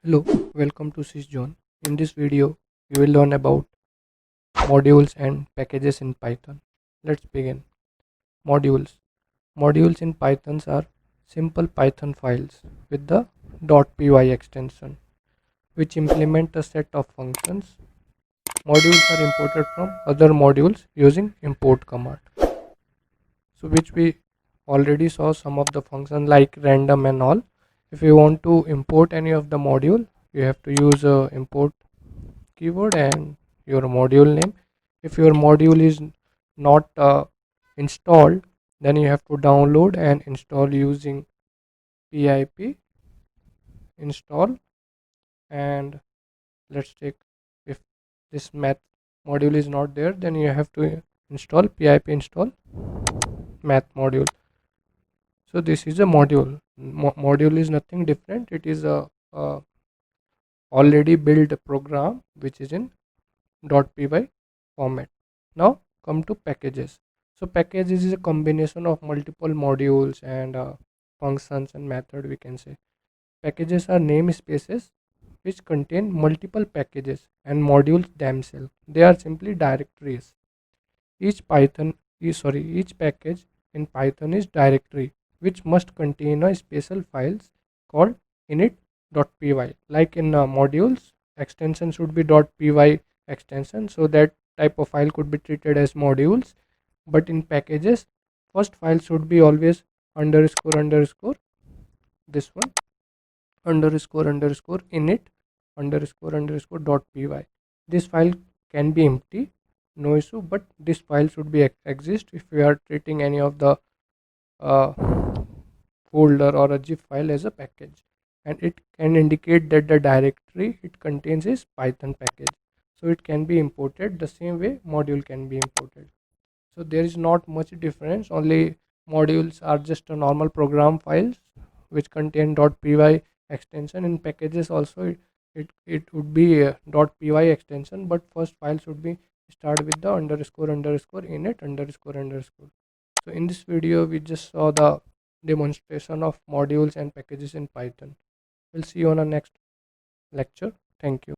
Hello, welcome to SysJohn. In this video, you will learn about modules and packages in Python. Let's begin. Modules. Modules in Python are simple Python files with the .py extension, which implement a set of functions. Modules are imported from other modules using import command. So, which we already saw some of the functions like random and all. If you want to import any of the module, you have to use a import keyword and your module name. If your module is not installed, then you have to download and install using pip install. And let's take, if this math module is not there, then you have to install pip install math module. So this is a module. Module is nothing different. It is a already built program which is in .py format. Now come to packages. So packages is a combination of multiple modules and functions and method, we can say. Packages are namespaces which contain multiple packages and modules themselves. They are simply directories. Each package in Python is directory which must contain a special files called init.py. Like in modules, extension should be .py extension, so that type of file could be treated as modules. But in packages, first file should be always underscore underscore, this one, underscore underscore init underscore underscore .py. This file can be empty, no issue, but this file should be exist if we are treating any of the uh, folder or a zip file as a package, and it can indicate that the directory it contains is Python package, so it can be imported the same way module can be imported. So there is not much difference, only modules are just a normal program files which contain .py extension. In packages also it would be a .py extension, but first file should be start with the underscore underscore init underscore underscore. So in this video we just saw the demonstration of modules and packages in Python. We'll see you on our next lecture. Thank you.